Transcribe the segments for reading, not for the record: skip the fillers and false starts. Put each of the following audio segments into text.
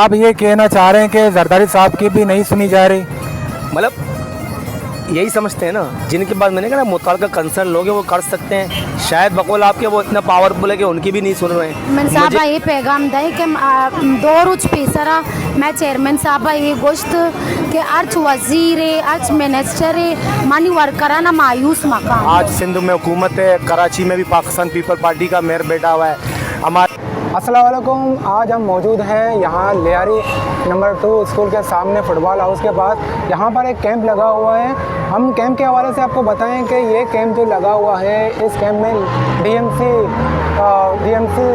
आप ये कहना चाह रहे हैं कि जरदारी साहब की भी नहीं सुनी जा रही? मतलब यही समझते हैं ना, जिनके पास मैंने कहा ना मुतल्लिका कंसर्न लोग हैं वो कर सकते हैं। शायद बकौल आपके वो इतना पावरफुल है कि उनकी भी नहीं सुन रहे हैं। मैं साहब ये पैगाम दे कि दो रुच पेसरा मैं चेयरमैन साहब ये गोश्त के अर्च वजीर अर्च मिनिस्टर मानी वर्करा ना मायूस मकाम। आज सिंध में हुकूमत है, कराची में भी पाकिस्तान पीपल पार्टी का मेयर बैठा हुआ है। हमारे अस्सलाम वालेकुम। आज हम मौजूद हैं यहाँ लियारी नंबर 2 स्कूल के सामने फुटबॉल हाउस के पास। यहाँ पर एक कैंप लगा हुआ है। हम कैंप के हवाले से आपको बताएं कि ये कैंप जो लगा हुआ है, इस कैंप में डीएमसी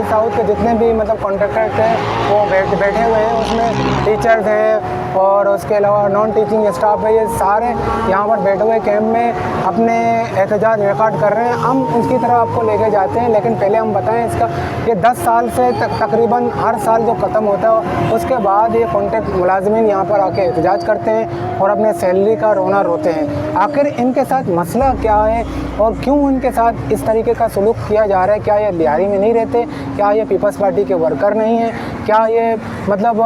साउथ के जितने भी मतलब कॉन्ट्रैक्टर थे वो बैठे हुए हैं। उसमें टीचर्स हैं और उसके अलावा नॉन टीचिंग स्टाफ है। ये सारे यहाँ पर बैठे हुए कैंप में अपने एहतजाज रिकॉर्ड कर रहे हैं। हम उसकी तरफ आपको लेके जाते हैं, लेकिन पहले हम बताएं इसका ये 10 साल से तकरीबन हर साल जो ख़त्म होता है उसके बाद ये कॉन्ट्रैक्ट मुलाजमीन यहाँ पर आके एहतजाज करते हैं और अपने सैलरी का रोना रोते हैं। आखिर इनके साथ मसला क्या है और क्यों इनके साथ इस तरीके का सलूक किया जा रहा है? क्या ये लियारी में नहीं रहते? क्या ये पीपल्स पार्टी के वर्कर नहीं हैं? क्या ये मतलब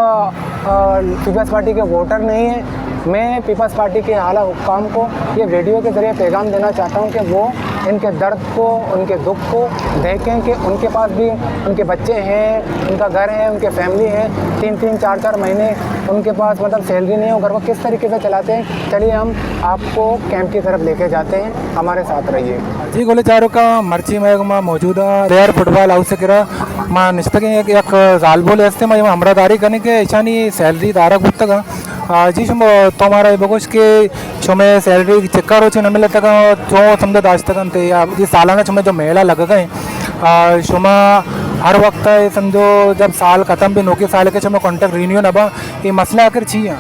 पीपल्स पार्टी के वोटर नहीं हैं? मैं पीपल्स पार्टी के आला हुक्काम को ये वीडियो के ज़रिए पैगाम देना चाहता हूँ कि वो इनके दर्द को, उनके दुख को देखें कि उनके पास भी उनके बच्चे हैं, उनका घर है, उनके फैमिली है। 3-3, 4-4 महीने उनके पास मतलब सैलरी नहीं हो, घर को किस तरीके से चलाते हैं। चलिए हम आपको कैंप की तरफ लेके जाते हैं, हमारे साथ रहिए जी। गोले चारों का मर्ची में मौजूदा रेयर फुटबॉल हाउस करा माँ निस्पक एक जाल बोले हस्ते में हमरादारी करने के ईशानी सैलरी दारक बुतगा जी शुम तुम्हारा बगोश के शुमे सैलरी चक्कर हो न मिले तक जो समझो दाज तक थे ये सालाना शुमे जो मेला लग गए शुमा हर वक्त समझो जब साल ख़त्म भी नौकरी साल के शुमे कॉन्ट्रैक्ट रिन्यू न बा ये मसला आखिर चाहिए।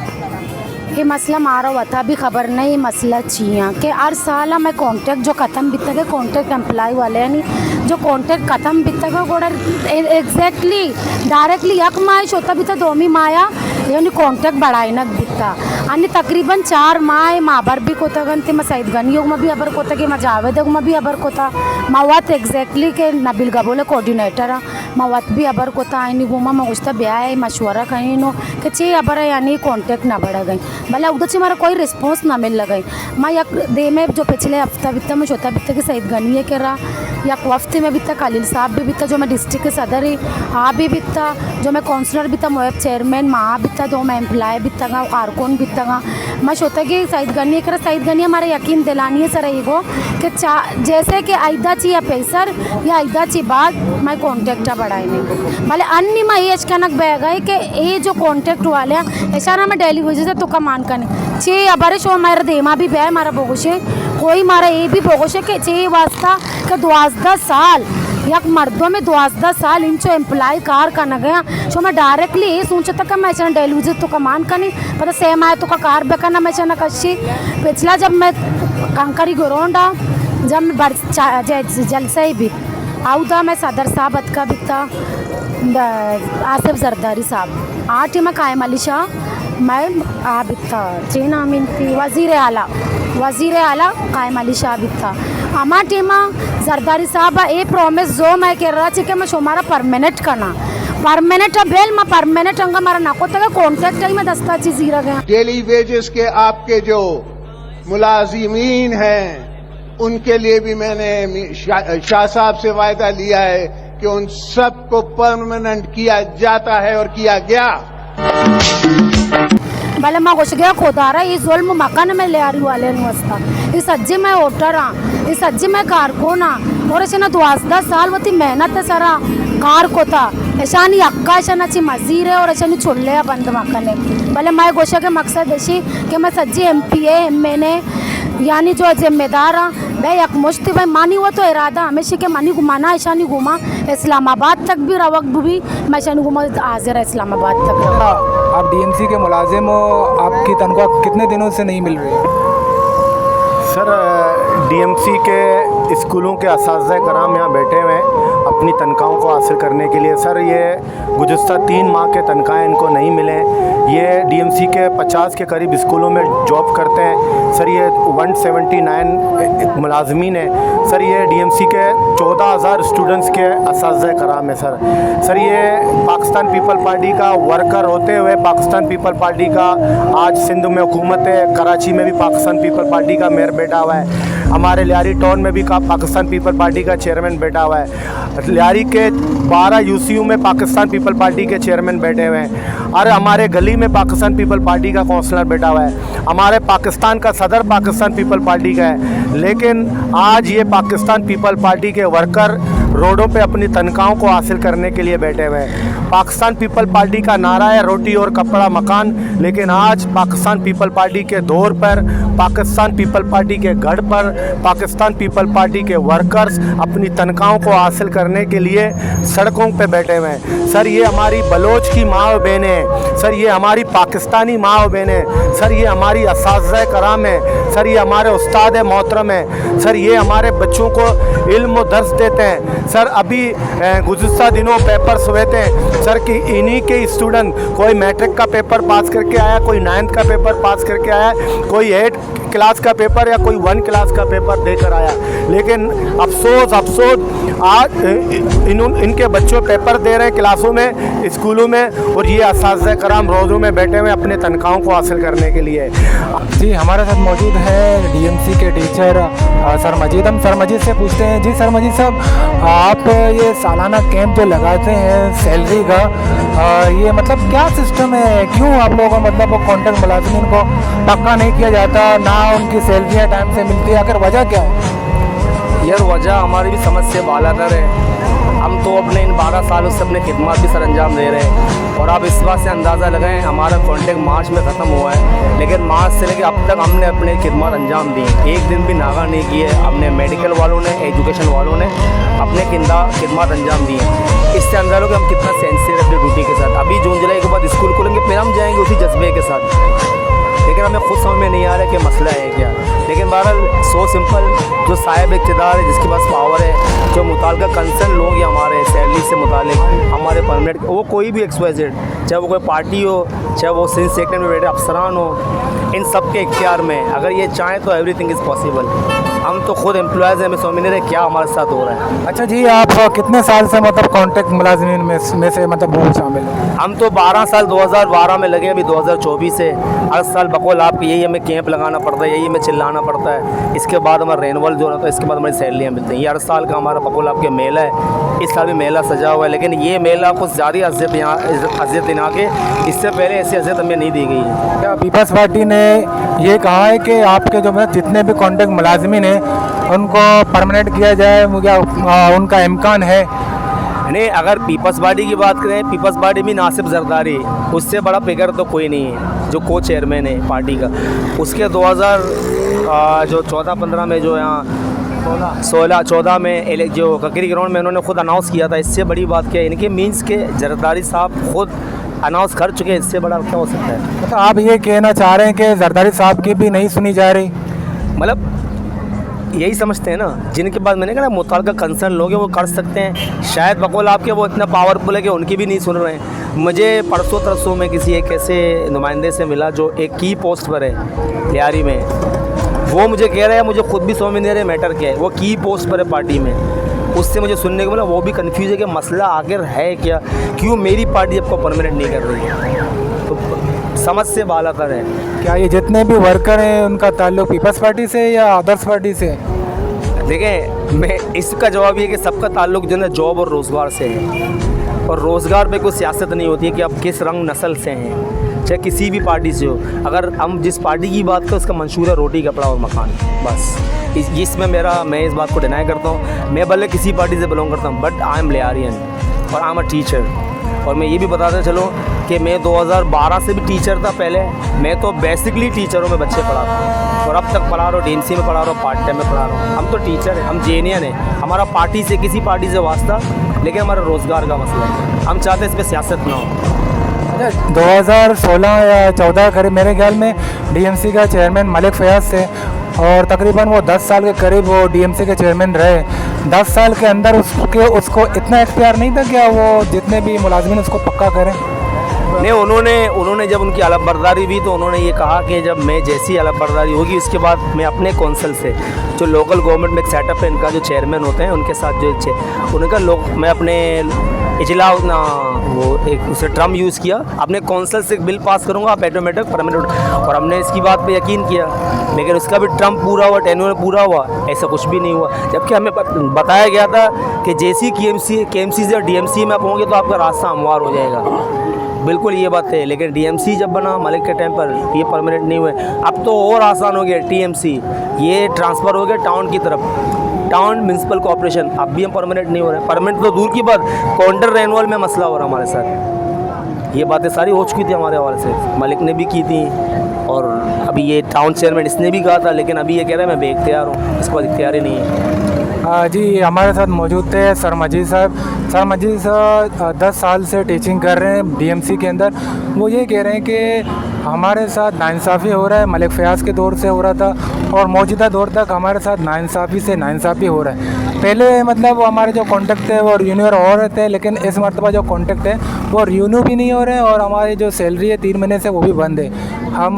ये मसला मारा हुआ था, अभी खबर नहीं मसला चाहिए कि हर साल मैं कॉन्ट्रैक्ट जो ख़त्म बीता के कॉन्ट्रैक्ट एम्प्लॉय वाले यानी जो कॉन्ट्रैक्ट ख़त्म बीता का गोड़ा एग्जैक्टली डायरेक्टली यक माह होता बीता 2 माया यानी कॉन्ट्रैक्ट बढ़ाई नक बीता आणि तकरीबन 4 माह माबर भी कोता गनते मैं सईद गनियोग में भी अबर कोता कि मैं जावेद में भी अबर कोता मवात एग्जैक्टली के नबील गबोले कोऑर्डिनेटर मवात भी अबर कोता आईनी घूमा मैं गुस्ता ब्याह है मशवरा कहीं नो कि चे अबर यानी कॉन्ट्रैक्ट ना बढ़ा गई भले उधर से हमारा कोई रिस्पॉन्स ना मिल गई। मैं यक दे में जो पिछले हफ्ता बीता में चौथा बीता कि सईद गनिये के रहा यक वफ्ते में बीता कालिल साहब भी बीता जो मैं डिस्ट्रिक्ट के सदर ही हाँ भी बीता जो मैं काउंसलर बीता मोयब चेयरमैन माँ बीता जो मैं एम्प्लॉय बीता गा कारकुन बीता गा मैं सोता कि सईद गनिये कर सईद गनिये हमारे यकीन दिलानी है सर ईगो कि जैसे कि आइदा ची या पैसर या आइदा ची बाद मैं कॉन्ट्रैक्ट बढ़ाई नहीं भले अन्य मैं ये अचानक बह गए कि ये जो कॉन्ट्रैक्ट वाले हैं ऐसा ना मैं डेली वजह से तो कमान करने चे अबारे शो मेरा देमा भी बह मारा बोगोशे कोई मारा ये भी बोगोशे कि चे वास्ता कि 12 साल यक मर्दों में 12 साल इंचो एम्प्लॉय कार करना गया सो मैं डायरेक्टली ये सोचता कि मैं चना डेली वजह तो कमान करनी पता सेम आया तो का कार बेकना मैं चना कशी पिछला जब मैं कंकरी गोरोंडा जब मैं जलसा ही भी आउदा मैं सदर साहब अतका बिता आसिफ जरदारी साहब 8 में कायम अली शाह मैं आ बिता चीन आमीन थी वज़ीर आला कायम अली शाह बिता अमा टीमा जरदारी साहब ए प्रॉमिस जो मैं कह रहा थी कि मैं हमारा परमानेंट करना परमानेंट बेल मैं परमानेंट अंगा मारा नाको तक कॉन्ट्रैक्ट ही मैं दस्ता चीज ही रहा डेली वेजेस के आपके जो मुलाजिमीन हैं उनके लिए भी मैंने शाह साहब से वायदा लिया है कि उन सबको परमानेंट किया जाता है और किया गया। भले मैं घुस गया खोदारा ये जुल्म मकान में ले आ रही वाले वस्ता इस अज्जी में वोटर हाँ इस अज्जी में कारकुन हाँ और ऐसे ना 12 साल वती मेहनत है सारा कार को था ऐसा नहीं अक्का ऐसा ना ची मजीर है और ऐसा नहीं छोड़ले बंद मकान है भले मैं गोशा के मकसद ऐसी कि मैं सज्जी MPA मैंने यानी जो जिम्मेदार भाई एक मुश्ती भाई मानी हुआ तो इरादा हमेशा के मानी घुमाना ऐसा नहीं घूमा इस्लामाबाद तक भी रवक भी मैं ऐसा नहीं घूमा हाजिर है इस्लामाबाद तक। आप DMC के मुलाजिम हो, आपकी तनख्वाह कितने दिनों से नहीं मिल रही है? सर DMC के स्कूलों के असातिज़ा कराम यहाँ बैठे हुए हैं अपनी तनख्वाहों को हासिल करने के लिए। सर ये गुज़श्ता 3 माह के तनख्वाहें इनको नहीं मिले। ये डीएमसी के 50 के करीब स्कूलों में जॉब करते हैं सर। ये 179 मुलाजमीन हैं सर। ये डीएमसी के 14,000 स्टूडेंट्स के असातिज़ा कराम है सर। ये पाकिस्तान पीपल पार्टी का वर्कर होते हुए पाकिस्तान पीपल पार्टी का आज सिंध में हुकूमत है, कराची में भी पाकिस्तान पीपल पार्टी का मेयर बैठा हुआ है, हमारे लियारी टाउन में भी पाकिस्तान पीपल पार्टी का चेयरमैन बैठा हुआ है, लियारी के 12 यूसीयू में पाकिस्तान पीपल पार्टी के चेयरमैन बैठे हुए हैं, और हमारे गली में पाकिस्तान पीपल पार्टी का काउंसलर बैठा हुआ है, हमारे पाकिस्तान का सदर पाकिस्तान पीपल पार्टी का है। लेकिन आज ये पाकिस्तान पीपल पार्टी के वर्कर रोडों पे अपनी तनख्वाहों को हासिल करने के लिए बैठे हुए हैं। पाकिस्तान पीपल पार्टी का नारा है रोटी और कपड़ा मकान, लेकिन आज पाकिस्तान पीपल पार्टी के दौर पर, पाकिस्तान पीपल पार्टी के गढ़ पर पाकिस्तान पीपल पार्टी के वर्कर्स अपनी तनख्वाहों को हासिल करने के लिए सड़कों पे बैठे हुए हैं। सर ये हमारी बलोच की माँ और बहनें हैं सर, ये हमारी पाकिस्तानी माँ और बहनें हैं सर, ये हमारी असातिज़ा कराम है सर, ये हमारे उस्ताद मोहतरम हैं सर, ये हमारे बच्चों को इल्म व दर्स देते हैं सर। अभी गुज़िश्ता दिनों पेपर्स हुए थे सर कि इन्हीं के स्टूडेंट, कोई मैट्रिक का पेपर पास करके आया, कोई 9th का पेपर पास करके आया, कोई 8 क्लास का पेपर या कोई 1 क्लास का पेपर देकर आया। लेकिन अफसोस आज इनके बच्चों पेपर दे रहे हैं क्लासों में, स्कूलों में, और ये असातिज़ा कराम रोज़ों में बैठे हुए अपने तनख्वाहों को हासिल करने के लिए। जी हमारे साथ मौजूद है डीएमसी के टीचर सर मजीद। हम सर मजीद से पूछते हैं, जी सर मजीद साहब, आप ये सालाना कैंप जो लगाते हैं सैलरी का, ये मतलब क्या सिस्टम है, क्यों आप लोगों को मतलब कॉन्ट्रैक्ट मुलाजिमीन को पक्का नहीं किया जाता, ना उनकी सैलरियाँ टाइम से मिलती है, आखिर वजह क्या है? यार वजह हमारी भी समझ से बालातर है। हम तो अपने इन 12 सालों से अपने खिदमत भी सर अंजाम दे रहे हैं, और आप इस बात से अंदाज़ा लगाएं हमारा कॉन्ट्रैक्ट मार्च में ख़त्म हुआ है, लेकिन मार्च से लेकर अब तक हमने अपने खिदमत अंजाम दी, एक दिन भी नागा नहीं किए। अपने मेडिकल वालों ने, एजुकेशन वालों ने अपने खिदमत अंजाम दी है। इससे अंदाज़ा लो कि हम कितना सेंसियर अपनी ड्यूटी के साथ। अभी जून जुलाई के बाद स्कूल खुलेंगे, फिर हम जाएंगे उसी जज्बे के साथ, लेकिन हमें खुद समझ में नहीं आ रहा है कि मसला है क्या। लेकिन बहरहाल सो सिंपल, जो साहिब इक़्तिदार है, जिसके पास पावर है, जो मुताल्लिक़ा कंसर्न लोग हैं हमारे सैलरी से मुताल्लिक़, हमारे परमानेंट, वो कोई भी XYZ, चाहे वो कोई पार्टी हो, चाहे वो सिंध सेक्टर में बैठे अफसरान हो, इन सब के इख्तियार में अगर ये चाहें तो एवरीथिंग इज़ पॉसिबल। हम तो खुद एम्प्लॉयज़ हैं, हमें समझ नहीं रहे क्या हमारे साथ हो रहा है। अच्छा जी, आप कितने साल से मतलब कॉन्ट्रैक्ट मुलाजिमीन में से मतलब वो शामिल हैं? हम तो 12 साल 2012 में लगे, अभी 2024 से हर साल बकौल आपकी यही हमें कैंप लगाना पड़ता है, यही हमें चिल्लाना पड़ता है। इसके बाद हमारा रेनवल जो रहता है, इसके बाद हमारी सैलरियाँ मिलती हैं। ये हर साल का हमारा बकौल आपके मेला है, इस साल भी मेला सजा हुआ है, लेकिन ये मेला कुछ ज़्यादा अज़ियत दिना के, इससे पहले ऐसी अज़ियत हमें नहीं दी गई है। क्या पीपल्स पार्टी ने ये कहा है कि आपके जो जितने भी कॉन्ट्रैक्ट मुलाजिमीन हैं उनको परमानेंट किया जाए, क्या उनका इम्कान है? नहीं, अगर पीपल्स पार्टी की बात करें, पीपल्स पार्टी भी नासिब जरदारी, उससे बड़ा फिगर तो कोई नहीं है, जो को चेयरमैन है पार्टी का। उसके 2014-15 में जो यहाँ 16-14 में जो ककरी ग्राउंड में उन्होंने खुद अनाउंस किया था, इससे बड़ी बात क्या है, इनके मीन्स के जरदारी साहब खुद अनाउंस कर चुके हैं, इससे बड़ा क्या हो सकता है? मतलब आप ये कहना चाह रहे हैं कि जरदारी साहब की भी नहीं सुनी जा रही? मतलब यही समझते हैं ना, जिनके पास मैंने कहा ना मुताल्लिक़ा कंसर्न लोग हैं वो कर सकते हैं, शायद बकौल आपके वो इतना पावरफुल है कि उनकी भी नहीं सुन रहे हैं। मुझे परसों तरसों में किसी एक ऐसे नुमाइंदे से मिला जो एक की पोस्ट पर है लियारी में, वो मुझे कह रहा है, मुझे खुद भी समझ में नहीं आ रहा मैटर क्या है, वो की पोस्ट पर है पार्टी में। उससे मुझे सुनने को मिला, वो भी कन्फ्यूज़ है कि मसला आखिर है क्या, क्यों मेरी पार्टी आपको परमानेंट नहीं कर रही है। तो समझ से बालातर है। क्या ये जितने भी वर्कर हैं उनका ताल्लुक पीपल्स पार्टी से या अदर्स पार्टी से? देखें, मैं इसका जवाब ये कि सबका ताल्लुक जो है जॉब और रोज़गार से है, और रोज़गार पे कोई सियासत नहीं होती है कि आप किस रंग नस्ल से हैं, चाहे किसी भी पार्टी से हो। अगर हम जिस पार्टी की बात करें उसका मंशूर है रोटी कपड़ा और मकान, बस। इसमें मैं इस बात को डिनाई करता हूँ। मैं भले किसी पार्टी से बिलोंग करता हूँ, बट आई एम लियारियन और आई एम अ टीचर। और मैं ये भी बताता चलो कि मैं 2012 से भी टीचर था। पहले मैं तो बेसिकली टीचरों में बच्चे पढ़ाता हूँ, और अब तक पढ़ा रहा हूँ, DMC में पढ़ा रहा हूँ, पार्ट टाइम में पढ़ा रहा हूँ। हम तो टीचर हैं, हम जेनियन हैं, हमारा पार्टी से किसी पार्टी से वास्ता, लेकिन हमारा रोज़गार का मसला है। हम चाहते हैं इस पर सियासत ना हो। 2016 या 14 करीब मेरे ख्याल में DMC का चेयरमैन मलिक फयाज थे, और तकरीबन वो 10 साल के करीब वो DMC के चेयरमैन रहे। 10 साल के अंदर उसको इतना इख्तियार नहीं था क्या वो जितने भी मुलाजिमीन उसको पक्का करें? नहीं, उन्होंने जब उनकी अलग बर्दारी हुई तो उन्होंने ये कहा कि जब मैं जैसी अलग बर्दारी होगी उसके बाद मैं अपने कौंसल से जो लोकल गवर्नमेंट में एक सेटअप है, इनका जो चेयरमैन होते हैं उनके साथ जो उनका मैं अपने इजला ना वो एक उसे ट्रम यूज़ किया, अपने कौंसल से बिल पास करूँगा आप ऑटोमेटिक परमानेंट, और हमने इसकी बात पे यकीन किया, लेकिन उसका भी ट्रम पूरा हुआ, टेन्योर पूरा हुआ, ऐसा कुछ भी नहीं हुआ। जबकि हमें बताया गया था कि जैसी KMC से DMC में आप होंगे तो आपका रास्ता हमवार हो जाएगा, बिल्कुल ये बात है। लेकिन DMC जब बना मलिक के टाइम पर ये परमानेंट नहीं हुए, अब तो और आसान हो गया। TMC ये ट्रांसफ़र हो गया टाउन की तरफ, टाउन म्यूनसिपल कॉर्पोरेशन, अब भी हम परमानेंट नहीं हो रहे हैं। परमानेंट तो दूर की बात, काउंटर रेनवल में मसला हो रहा हमारे साथ। ये बातें सारी हो चुकी थी हमारे हवाले से, मलिक ने भी की थी और अभी ये टाउन चेयरमैन इसने भी कहा था, लेकिन अभी ये कह रहा है मैं बेइख्तियार हूँ, इसके बाद इख्तियार ही नहीं है। जी हमारे साथ मौजूद थे सर मजीद साहब। सर मजीद साहब 10 साल से टीचिंग कर रहे हैं DMC के अंदर। वो ये कह रहे हैं कि हमारे साथ नाइंसाफ़ी हो रहा है, मलिक फ़याज़ के दौर से हो रहा था और मौजूदा दौर तक हमारे साथ नाइंसाफ़ी से नाइंसाफ़ी हो रहा है। पहले मतलब हमारे जो कॉन्टेक्ट थे वो रिन्यू हो रहे थे, लेकिन इस मरतबा जो कॉन्टेक्ट है वो रिन्यू भी नहीं हो रहे हैं और हमारी जो सैलरी है 3 महीने से वो भी बंद है। हम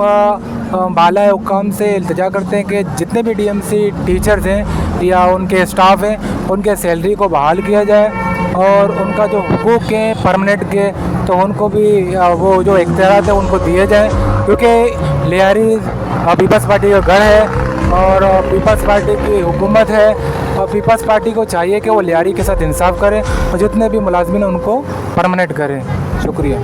बाला हुक्काम से इल्तिजा करते हैं कि जितने भी DMC टीचर्स हैं या उनके स्टाफ हैं उनके सैलरी को बहाल किया जाए और उनका जो हुकूक हैं परमानेंट के तो उनको भी वो जो इख्तियारात है उनको दिए जाएँ, क्योंकि लियारी पीपल्स पार्टी का गढ़ है और पीपल्स पार्टी की हुकूमत है और पीपल्स पार्टी को चाहिए कि वो लियारी के साथ इंसाफ करें और जितने भी मुलाजमीन हैं उनको परमानेंट करें। शुक्रिया।